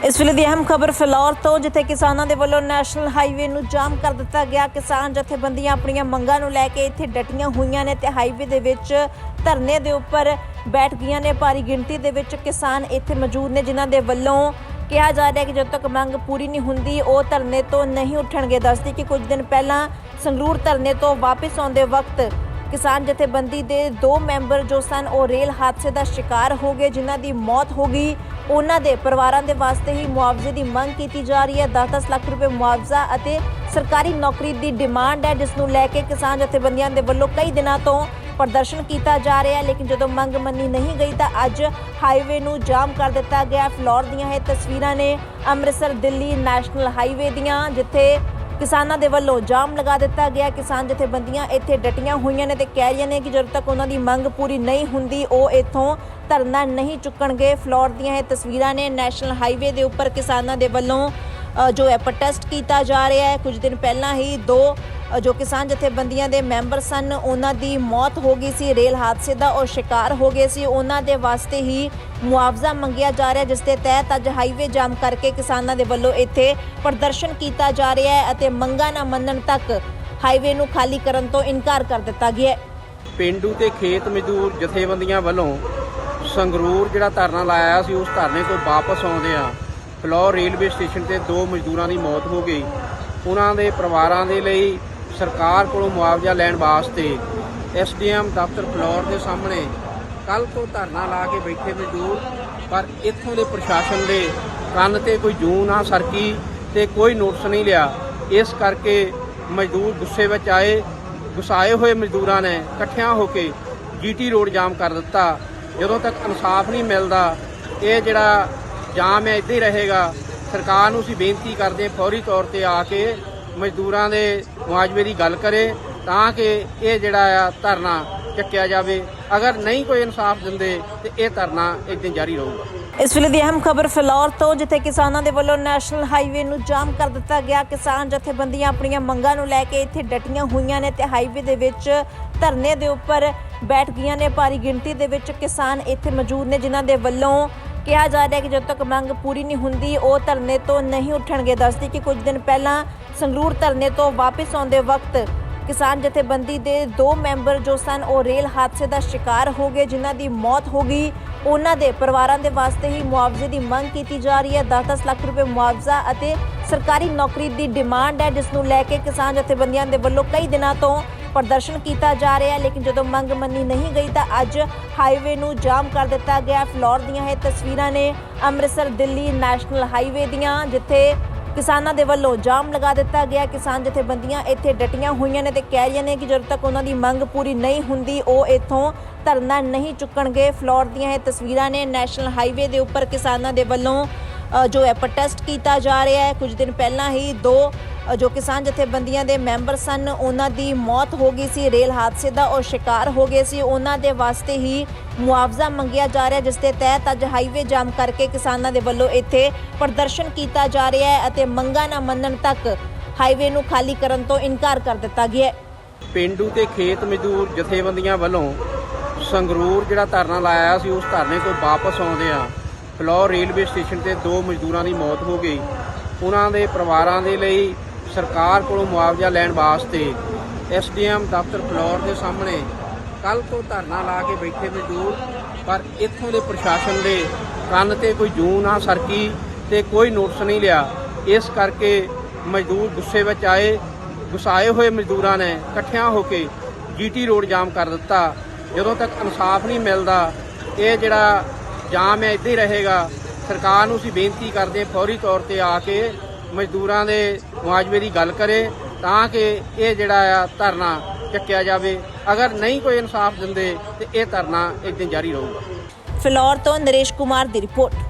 इस वेले दी अहम खबर फिलौर तो जिथे किसानों के वलों नैशनल हाईवे नूं जाम कर दिता गया। किसान जथेबंदियां अपनियां मंगां नूं लैके इत्थे डटियां हुईयां ने ते हाईवे दे विच धरने दे उपर बैठ गईयां ने। भारी गिणती दे विच किसान इत्थे मौजूद ने जिन्हां दे वलों कहा जा रहा है कि जब तक मंग पूरी नहीं हुंदी वो धरने तो नहीं उठणगे। दसदी कि कुछ दिन पहला संगरूर धरने तो वापस आउंदे वक्त किसान जथेबंदी के 2 मैंबर जो सन वो रेल हादसे का शिकार हो गए, जिन्हां दी मौत हो गई। उन्हां दे परिवारां दे वास्ते ही मुआवजे की मंग की जा रही है। 10-10 लाख रुपए मुआवजा अते सरकारी नौकरी की डिमांड है, जिसनूं लैके किसान जथेबंदियां दे वल्लों कई दिनों तो प्रदर्शन किया जा रहा है। लेकिन जो मंग मनी नहीं गई तो अज हाईवे नूं जाम कर दिता गया। फिलौर दियां ये तस्वीरां ने अमृतसर दिल्ली नैशनल हाईवे दियां, जिथे किसानों के वलों जाम लगा दिता गया। किसान जथेबंदियां इत्थे डटियां हुईयां ने ते कह रही ने कि जब तक उन्हां दी मंग पूरी नहीं हुंदी वो इत्थों धरना नहीं चुकणगे। फिलौर दियां ये तस्वीरां ने नैशनल हाईवे के उपर किसानों के वलों जो है प्रोटेस्ट किया जा रहा है। कुछ दिन पहला ही 2 जो किसान जथेबंदियां दे मैंबर सन उन्हां दी मौत हो गई सी, रेल हादसे का और शिकार हो गए सी। उन्हां दे वास्ते ही मुआवजा मंगिया जा रहा है, जिस दे तहत अज हाईवे जाम करके किसानों के वलों इत्थे प्रदर्शन किया जा रहा है अते मंगां ना मनण तक हाईवे नूं खाली करन तो इनकार कर दिता गया है। पेंडू ते खेत मजदूर जथेबंदियां वलों संगरूर जिहड़ा धरना लाया सी, उस धरने तो वापस आउंदे आ फिलौर रेलवे स्टेशन ते 2 मजदूरां की मौत हो गई। उन्हां दे परिवारां दे लई सरकार कोलों मुआवजा लैण वास्ते SDM दफ्तर फिलौर के सामने कल तो धरना ला के बैठे मजदूर, पर इत्थों दे प्रशासन दे कंन ते कोई जूं ना सरकी ते कोई नोटिस नहीं लिया। इस करके मजदूर गुस्से विच आए। गुस्साए हुए मजदूरां ने इकट्ठियां होके GT रोड जाम कर दिता। ਜਦੋਂ तक इंसाफ नहीं मिलता ये जिहड़ा जाम है इदां ही रहेगा। सरकार नूं असीं बेनती करदे फौरी तौर ते आके मजदूरां दे मुआवजे की गल करे तां कि ये जिहड़ा आ धरना चुक्या जावे। अगर नहीं कोई इंसाफ दिंदे तो यह धरना इदां जारी रहूगा। इस वेले दी अहम खबर फिलौर तो जिथे किसानों के वलों नैशनल हाईवे नूं जाम कर दिता गया। किसान जथेबंदियां अपनियां मंगां नूं लैके इत्थे डटियां हुईयां ने ते हाईवे दे विच धरने दे उपर बैठ गईयां ने। भारी गिणती दे विच किसान इत्थे मौजूद ने, जिन्हां दे वलों कहा जा रहा है कि जब तक मंग पूरी नहीं हुंदी वो धरने तो नहीं उठणगे। दसदी कि कुछ दिन पहला संगरूर धरने तो वापस आउंदे वक्त किसान जथेबंदी के 2 मैंबर जो सन वो रेल हादसे का शिकार हो गए, जिन्हां दी मौत हो गई। उन्हां दे परिवारां दे वास्ते ही मुआवजे की मंग की जा रही है। 10-10 लाख रुपए मुआवजा अते सरकारी नौकरी की डिमांड है, जिसनूं लैके किसान जथेबंदियां दे वल्लों कई दिनों तो प्रदर्शन किया जा रहा है। लेकिन जो मंग मनी नहीं गई तो अज हाईवे नूं जाम कर दिता गया। फिलौर दियां ये तस्वीरां ने अमृतसर दिल्ली नैशनल हाईवे दियां, जिथे किसानों के वलों जाम लगा दिता गया। किसान जथेबंदियां इत्थे डटियां हुईयां ने ते कह रही ने कि जब तक उन्हां दी मंग पूरी नहीं हुंदी वो इत्थों धरना नहीं चुकणगे। फिलौर दियां ये तस्वीरां ने नैशनल हाईवे के उपर किसानों के वलों जो है प्रोटेस्ट किया जा रहा है। कुछ दिन पहला ही 2 जो किसान जथेबंदियां दे मैंबर सन उन्हां दी मौत हो गई सी, रेल हादसे का और शिकार हो गए सी। उन्हां दे वास्ते ही मुआवजा मंगिया जा रहा है, जिस दे तहत अज हाईवे जाम करके किसानों के वलों इत्थे प्रदर्शन किया जा रहा है अते मंगां ना मनण तक हाईवे नूं खाली करन तो इनकार कर दिता गया है। पेंडू ते खेत मजदूर जथेबंदियां वलों संगरूर जिहड़ा धरना लाया सी, उस धरने तो वापस आउंदे आ फिलौर रेलवे स्टेशन ते 2 मजदूरां की मौत हो गई। उन्हां दे परिवारां दे लई सरकार कोलों मुआवजा लैण वास्ते SDM दफ्तर फिलौर के सामने कल तो धरना ला के बैठे मजदूर, पर इत्थों दे प्रशासन दे कंन ते कोई जूं ना सरकी ते कोई नोटिस नहीं लिया। इस करके मजदूर गुस्से विच आए। गुस्साए हुए मजदूरां ने इकट्ठियां होके GT रोड जाम कर दिता। ਜਦੋਂ तक इंसाफ नहीं मिलता ये जिहड़ा जाम है इदां ही रहेगा। सरकार नूं असीं बेनती करदे फौरी तौर ते आके मजदूरां दे मुआवजे की गल करे तां कि ये जिहड़ा आ धरना चुक्या जावे। अगर नहीं कोई इंसाफ दिंदे तो यह धरना इदां जारी रहूगा। फिलौर तो नरेश कुमार की रिपोर्ट।